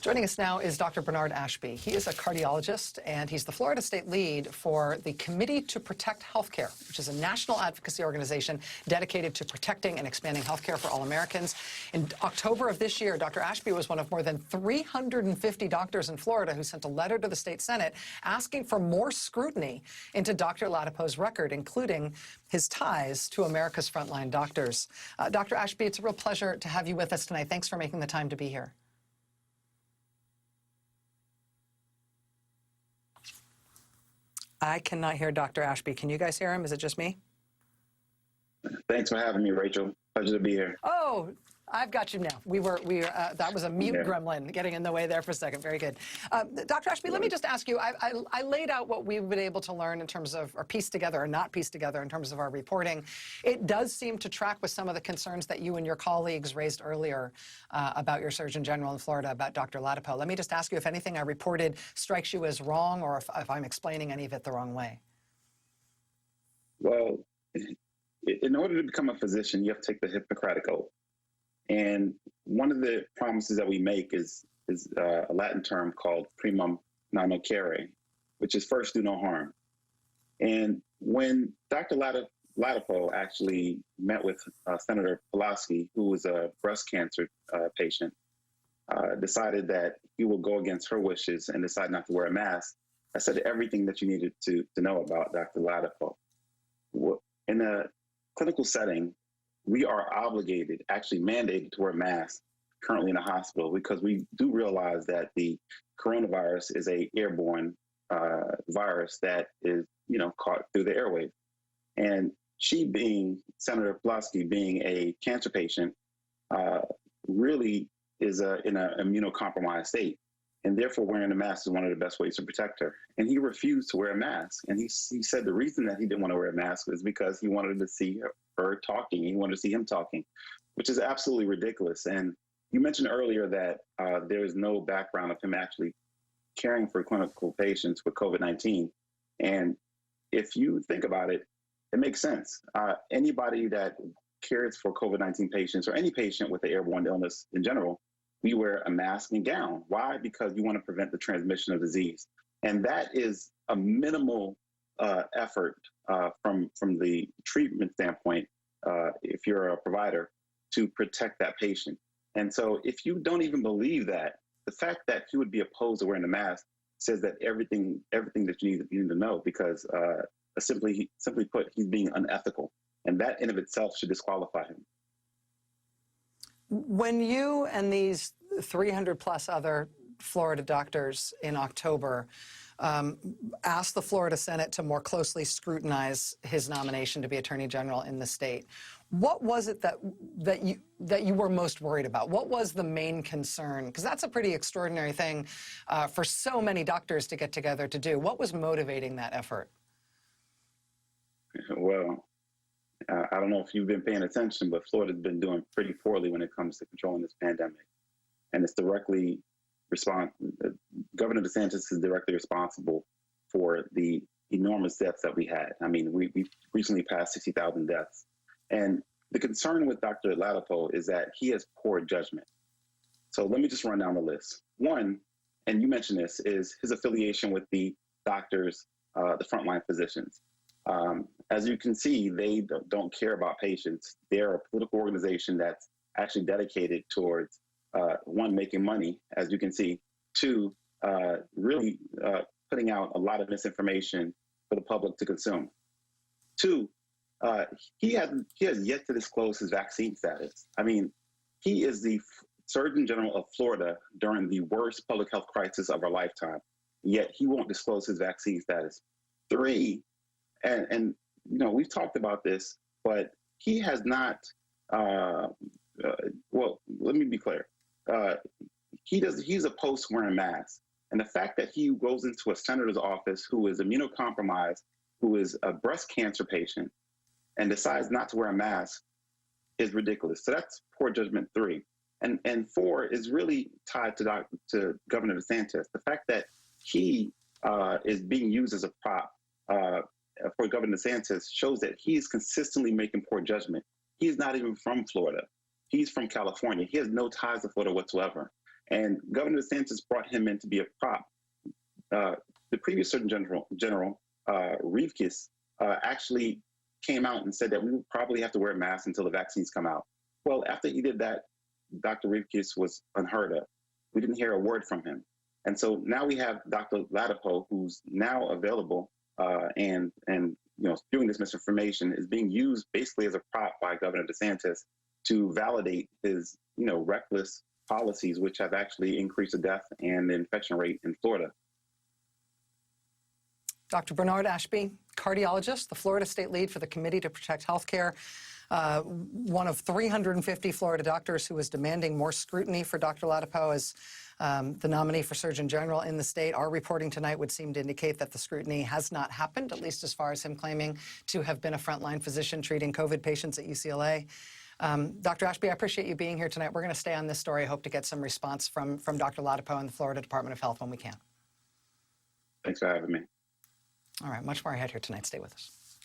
Joining us now is Dr. Bernard Ashby. He is a cardiologist, and he's the Florida State lead for the Committee to Protect Healthcare, which is a national advocacy organization dedicated to protecting and expanding healthcare for all Americans. In October of this year, Dr. Ashby was one of more than 350 doctors in Florida who sent a letter to the state Senate asking for more scrutiny into Dr. Ladapo's record, including his ties to America's frontline doctors. Dr. Ashby, it's a real pleasure to have you with us tonight. Thanks for making the time to be here. I cannot hear Dr. Ashby. Can you guys hear him? Is it just me? Thanks for having me, Rachel. Pleasure to be here. Oh, I've got you now. That was a mute gremlin getting in the way there for a second. Very good. Dr. Ashby, let me just ask you, I laid out what we've been able to learn in terms of, or piece together or not piece together in terms of our reporting. It does seem to track with some of the concerns that you and your colleagues raised earlier about your Surgeon General in Florida, about Dr. Ladapo. Let me just ask you if anything I reported strikes you as wrong, or if I'm explaining any of it the wrong way. Well, in order to become a physician, you have to take the Hippocratic Oath. And one of the promises that we make is a Latin term called primum non nocere, which is first do no harm. And when Dr. Ladapo actually met with Senator Publicity, who was a breast cancer patient, decided that he will go against her wishes and decide not to wear a mask, I said everything that you needed to know about Dr. Ladapo. In a clinical setting, we are obligated, actually mandated, to wear masks currently in a hospital, because we do realize that the coronavirus is a airborne virus that is, caught through the airways. And she, being Senator Publicity, being a cancer patient, really is in an immunocompromised state. And therefore, wearing a mask is one of the best ways to protect her. And he refused to wear a mask. And he said the reason that he didn't want to wear a mask was because he wanted to see her talking. He wanted to see him talking, which is absolutely ridiculous. And you mentioned earlier that there is no background of him actually caring for clinical patients with COVID-19. And if you think about it, it makes sense. Anybody that cares for COVID-19 patients, or any patient with an airborne illness in general, we wear a mask and gown. Why? Because you want to prevent the transmission of disease. And that is a minimal effort from the treatment standpoint, if you're a provider, to protect that patient. And so if you don't even believe that, the fact that he would be opposed to wearing a mask says that everything that you need to know, because simply put, he's being unethical. And that in of itself should disqualify him. When you and these 300 plus other Florida doctors in October asked the Florida Senate to more closely scrutinize his nomination to be Attorney General in the state, what was it that you were most worried about? What was the main concern? Because that's a pretty extraordinary thing for so many doctors to get together to do. What was motivating that effort? Well, I don't know if you've been paying attention, but Florida's been doing pretty poorly when it comes to controlling this pandemic. And it's directly Governor DeSantis is directly responsible for the enormous deaths that we had. I mean, we recently passed 60,000 deaths. And the concern with Dr. Ladapo is that he has poor judgment. So let me just run down the list. One, and you mentioned this, is his affiliation with the doctors, the frontline physicians. As you can see, they don't care about patients. They're a political organization that's actually dedicated towards, one, making money, as you can see, two, really putting out a lot of misinformation for the public to consume. Two, he has yet to disclose his vaccine status. I mean, he is the Surgeon General of Florida during the worst public health crisis of our lifetime, yet he won't disclose his vaccine status. Three, and we've talked about this, but he has not, well, let me be clear. He's opposed to wearing masks. And the fact that he goes into a senator's office who is immunocompromised, who is a breast cancer patient, and decides not to wear a mask is ridiculous. So that's poor judgment, three. And four is really tied to Governor DeSantis. The fact that he is being used as a prop for Governor DeSantis shows that he's consistently making poor judgment. He's not even from Florida. He's from California. He has no ties to Florida whatsoever. And Governor DeSantis brought him in to be a prop. The previous Surgeon General Reefkis, actually came out and said that we would probably have to wear masks until the vaccines come out. Well, after he did that, Dr. Reefkis was unheard of. We didn't hear a word from him. And so now we have Dr. Ladapo, who's now available and spewing this misinformation, is being used basically as a prop by Governor DeSantis to validate his, reckless policies, which have actually increased the death and the infection rate in Florida. Dr. Bernard Ashby, cardiologist, the Florida State lead for the Committee to Protect Healthcare, one of 350 Florida doctors who is demanding more scrutiny for Dr. Ladapo as the nominee for Surgeon General in the state. Our reporting tonight would seem to indicate that the scrutiny has not happened, at least as far as him claiming to have been a frontline physician treating COVID patients at UCLA. Dr. Ashby, I appreciate you being here tonight. We're going to stay on this story. I hope to get some response from Dr. Ladapo and the Florida Department of Health when we can. Thanks for having me. All right, much more ahead here tonight. Stay with us.